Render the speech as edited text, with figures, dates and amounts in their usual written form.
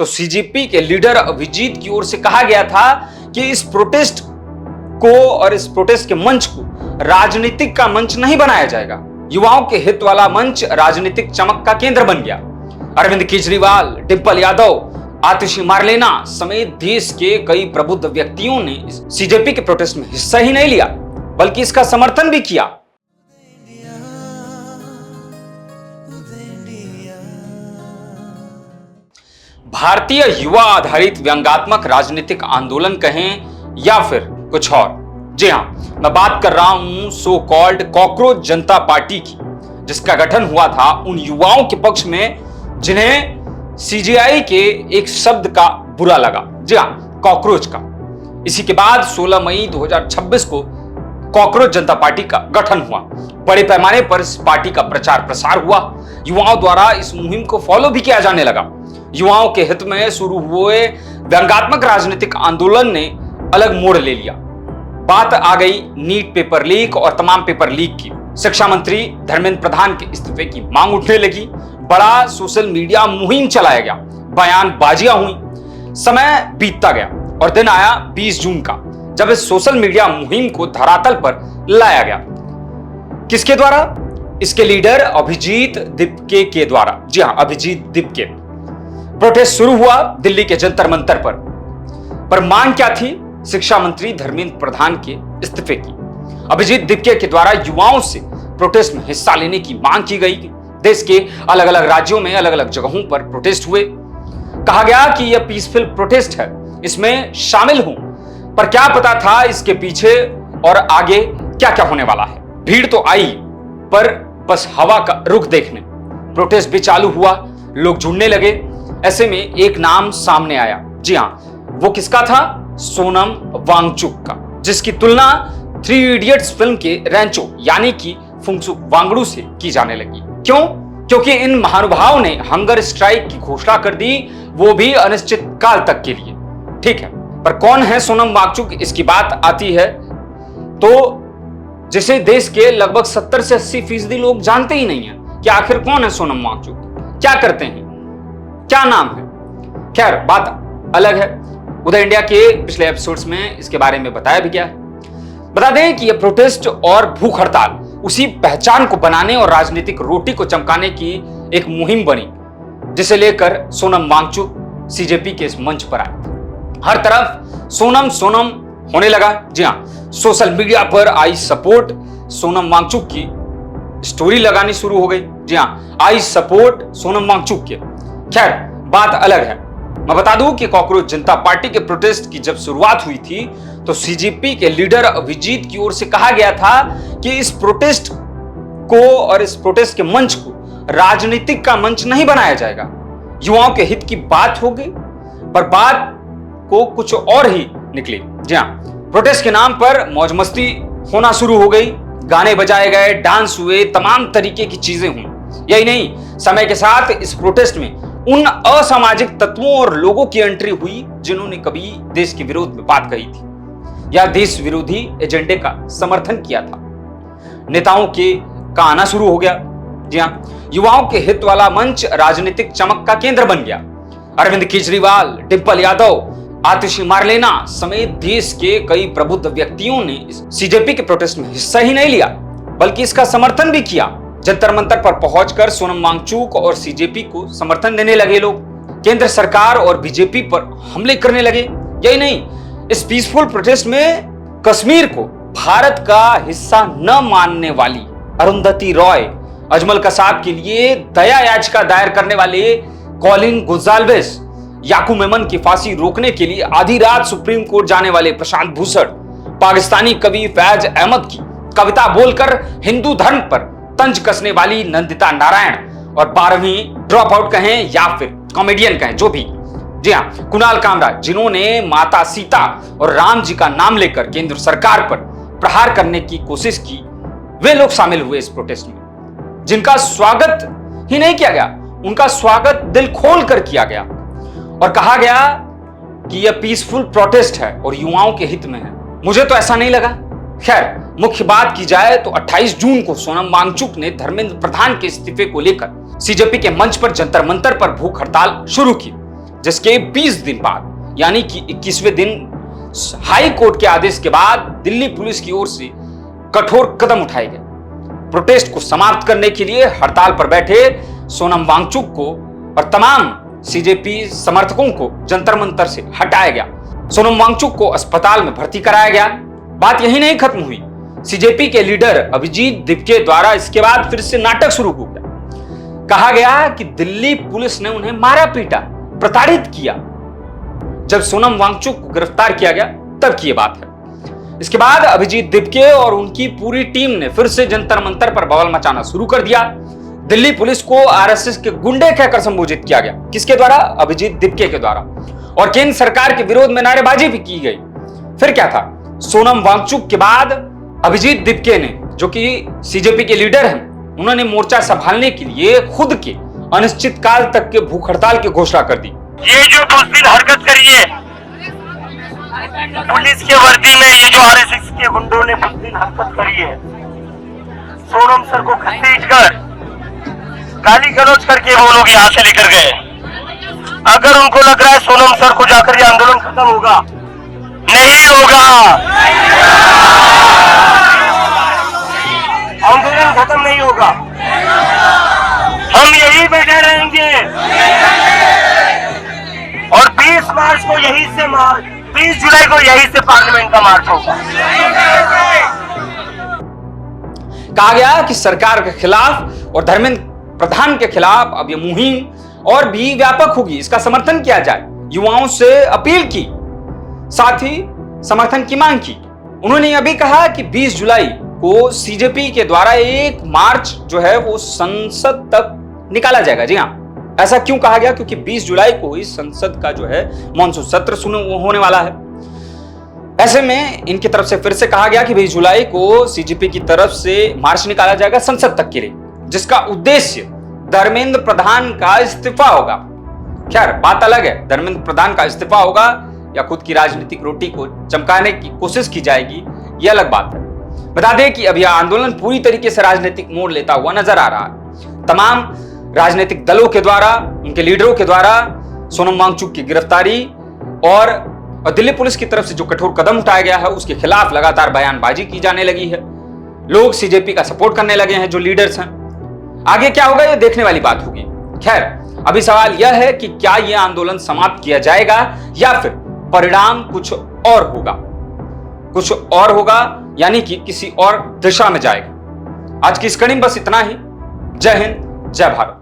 तो सीजेपी के लीडर अभिजीत की ओर से कहा गया था कि इस प्रोटेस्ट को और इस प्रोटेस्ट के मंच को राजनीतिक का मंच नहीं बनाया जाएगा। युवाओं के हित वाला मंच राजनीतिक चमक का केंद्र बन गया। अरविंद केजरीवाल, डिंपल यादव, आतिशी मार्लेना समेत देश के कई प्रबुद्ध व्यक्तियों ने सीजेपी के प्रोटेस्ट में हिस्सा ही नहीं लिया बल्कि इसका समर्थन भी किया। भारतीय युवा आधारित व्यंग्यात्मक राजनीतिक आंदोलन कहें या फिर कुछ और। जी हां, मैं बात कर रहा हूं सो कॉल्ड कॉकरोच जनता पार्टी की, जिसका गठन हुआ था उन युवाओं के पक्ष में जिन्हें सीजेआई के एक शब्द का बुरा लगा। जी हां, कॉकरोच का। इसी के बाद 16 मई 2026 को कॉकरोच जनता पार्टी का गठन हुआ। बड़े पैमाने पर इस पार्टी का प्रचार प्रसार हुआ। युवाओं द्वारा इस मुहिम को फॉलो भी किया जाने लगा। युवाओं के हित में शुरू हुए व्यंग्यात्मक राजनीतिक आंदोलन ने अलग मोड़ ले लिया। बात आ गई नीट पेपर लीक और तमाम पेपर लीक की। शिक्षा मंत्री धर्मेंद्र प्रधान के इस्तीफे की मांग उठने लगी। बड़ा सोशल मीडिया मुहिम चलाया गया, बयानबाजियां हुई। समय बीतता गया और दिन आया 20 जून का, जब इस सोशल मीडिया मुहिम को धरातल पर लाया गया। किसके द्वारा? इसके लीडर अभिजीत दिपके के द्वारा। जी हां, अभिजीत दिपके। प्रोटेस्ट शुरू हुआ दिल्ली के जंतर मंतर पर मांग क्या थी? शिक्षा मंत्री धर्मेंद्र प्रधान के इस्तीफे की। अभिजीत दिपके के द्वारा युवाओं से प्रोटेस्ट में हिस्सा लेने की मांग की गई। देश के अलग अलग राज्यों में अलग अलग जगहों पर प्रोटेस्ट हुए। कहा गया कि यह पीसफुल प्रोटेस्ट है, इसमें शामिल हूं। पर क्या पता था इसके पीछे और आगे क्या क्या होने वाला है। भीड़ तो आई, पर बस हवा का रुख देखने। प्रोटेस्ट भी चालू हुआ, लोग जुड़ने लगे। ऐसे में एक नाम सामने आया। जी हां, वो किसका था? सोनम वांगचुक का, जिसकी तुलना 3 इडियट्स फिल्म के रैंचो यानी कि फुंगसुक वांगडू से की जाने लगी। क्यों? क्योंकि इन महानुभाव ने हंगर स्ट्राइक की घोषणा कर दी, वो भी अनिश्चित काल तक के लिए। ठीक है, पर कौन है सोनम वांगचुक? इसकी बात आती है तो जिसे देश के लगभग 70 से 80% लोग जानते ही नहीं है कि आखिर कौन है सोनम वांगचुक, क्या करते हैं, क्या नाम है। खैर, बात अलग है। उदय इंडिया के पिछले एपिसोड्स में इसके बारे में बताया भी गया है। बता दें कि यह प्रोटेस्ट और भूख हड़ताल उसी पहचान को बनाने और राजनीतिक रोटी को चमकाने की एक मुहिम बनी, जिसे लेकर सोनम वांगचुक सीजेपी के इस मंच पर आए। हर तरफ सोनम सोनम होने लगा। जी हां, सोशल मीडिया पर आई सपोर्ट सोनम वांगचुक की स्टोरी लगानी शुरू हो गई। जी हां, आई सपोर्ट सोनम वांगचुक के। खैर, बात अलग है। मैं बता दूं कि कॉकरोच जनता पार्टी के प्रोटेस्ट की जब शुरुआत हुई थी तो सीजेपी के लीडर अभिजीत की ओर से कहा गया था कि इस प्रोटेस्ट को और इस प्रोटेस्ट के मंच को राजनीतिक का मंच नहीं बनाया जाएगा। युवाओं के हित की बात होगी, पर बात को कुछ और ही निकली। जी हां, प्रोटेस्ट के नाम पर मौज मस्ती होना शुरू हो गई। गाने बजाए गए, डांस हुए, तमाम तरीके की चीजें हुई। यही नहीं, समय के साथ इस प्रोटेस्ट में उन असामाजिक तत्वों और लोगों की एंट्री हुई जिन्होंने कभी देश के विरोध में बात कही थी या देश विरोधी एजेंडे का समर्थन किया था। नेताओं का आना शुरू हो गया। जी हां, युवाओं के हित वाला मंच राजनीतिक चमक का केंद्र बन गया। अरविंद केजरीवाल, डिंपल यादव, आतिशी मार्लेना समेत देश के कई प्रबुद्ध व्यक्तियों ने सीजेपी के प्रोटेस्ट में हिस्सा ही नहीं लिया बल्कि इसका समर्थन भी किया। जंतर मंतर पर पहुंचकर सोनम वांगचुक और सीजेपी को समर्थन देने लगे लोग। केंद्र सरकार और बीजेपी पर हमले करने लगे। यही नहीं, इस पीसफुल प्रोटेस्ट में कश्मीर को भारत का हिस्सा न मानने वाली अरुंधति रॉय, अजमल कसाब के लिए दया याचिका दायर करने वाले कॉलिन गोंजाल्वेस, याकूब मेमन की फांसी रोकने के लिए आधी रात सुप्रीम कोर्ट जाने वाले प्रशांत भूषण, पाकिस्तानी कवि फैज अहमद की कविता बोलकर हिंदू धर्म पर तंज कसने वाली नंदिता नारायण और 12वीं ड्रॉप आउट कहें या फिर कॉमेडियन कहें, जो भी। जी हां, कुणाल कामरा, जिन्होंने माता सीता और राम जी का नाम लेकर केंद्र सरकार पर प्रहार करने की कोशिश की, वे लोग शामिल हुए इस प्रोटेस्ट में। जिनका स्वागत ही नहीं किया गया, उनका स्वागत दिल खोल कर किया गया और कहा गया कि यह पीसफुल प्रोटेस्ट है और युवाओं के हित में है। मुझे तो ऐसा नहीं लगा। खैर, मुख्य बात की जाए तो 28 जून को सोनम वांगचुक ने धर्मेंद्र प्रधान के इस्तीफे को लेकर सीजेपी के मंच पर जंतर मंतर पर भूख हड़ताल शुरू की। जिसके 20 दिन बाद यानी कि 21वें दिन हाई कोर्ट के आदेश के बाद दिल्ली पुलिस की ओर से कठोर कदम उठाए गए। प्रोटेस्ट को समाप्त करने के लिए हड़ताल पर बैठे सोनम वांगचुक को और तमाम सीजेपी समर्थकों को जंतर मंतर से हटाया गया। सोनम वांगचुक को अस्पताल में भर्ती कराया गया। बात यही नहीं खत्म हुई, सीजेपी के लीडर अभिजीत दिपके द्वारा इसके बाद फिर से नाटक शुरू हो गया। कहा गया कि दिल्ली पुलिस ने उन्हें मारा पीटा, प्रताड़ित किया। जब सोनम वांगचुक को गिरफ्तार किया गया तब की यह बात है। इसके बाद अभिजीत दिपके और उनकी पूरी टीम ने फिर से जंतर मंतर पर बवाल मचाना शुरू कर दिया। दिल्ली पुलिस को आरएसएस के गुंडे कहकर संबोधित किया गया। किसके द्वारा? अभिजीत दिपके के द्वारा। और केंद्र सरकार के विरोध में नारेबाजी भी की गई। फिर क्या था, सोनम वांगचुक के बाद अभिजीत दिपके ने, जो कि सीजेपी के लीडर हैं, उन्होंने मोर्चा संभालने के लिए खुद के अनिश्चितकाल तक के भूख हड़ताल की घोषणा कर दी। ये जो बुज़दिल हरकत करी है पुलिस के वर्दी में, ये जो आरएसएस के गुंडों ने बुज़दिल हरकत करी है, सोनम सर को घसीट कर गाली गलौज करके वो लोग यहाँ से लेकर गए। अगर उनको लग रहा है सोनम सर को जाकर ये आंदोलन खत्म होगा, नहीं होगा। आंदोलन खत्म नहीं होगा, हम यही बैठे रहेंगे और 20 मार्च को यही से 20 जुलाई को यही से पार्लियामेंट का मार्च होगा। कहा गया कि सरकार के खिलाफ और धर्मेंद्र प्रधान के खिलाफ अब यह मुहिम और भी व्यापक होगी। इसका समर्थन किया जाए, युवाओं से अपील की, साथ ही समर्थन की मांग की। उन्होंने यह भी कहा कि 20 जुलाई को सीजेपी के द्वारा एक मार्च जो है वो संसद तक निकाला जाएगा। जी हाँ, ऐसा क्यों कहा गया? क्योंकि 20 जुलाई को ही संसद का जो है मॉनसून सत्र होने वाला है। ऐसे में इनकी तरफ से फिर से कहा गया कि 20 जुलाई को सीजेपी की तरफ से मार्च निकाला जाएगा संसद तक के लिए, जिसका उद्देश्य धर्मेंद्र प्रधान का इस्तीफा होगा। खैर, बात अलग है, धर्मेंद्र प्रधान का इस्तीफा होगा या खुद की राजनीतिक रोटी को चमकाने की कोशिश की जाएगी, यह अलग बात है। बता दें कि अब यह आंदोलन पूरी तरीके से राजनीतिक मोड़ लेता हुआ नजर आ रहा है। तमाम राजनीतिक दलों के द्वारा, उनके लीडरों के द्वारा सोनम वांगचुक की गिरफ्तारी और दिल्ली पुलिस की तरफ से जो कठोर कदम उठाया गया है उसके खिलाफ लगातार बयानबाजी की जाने लगी है। लोग सीजेपी का सपोर्ट करने लगे हैं, जो लीडर्स हैं। आगे क्या होगा, यह देखने वाली बात होगी। खैर, अभी सवाल यह है कि क्या यह आंदोलन समाप्त किया जाएगा या फिर परिणाम कुछ और होगा, यानी कि किसी और दिशा में जाएगा। आज की इस कड़ी में बस इतना ही। जय हिंद, जय भारत।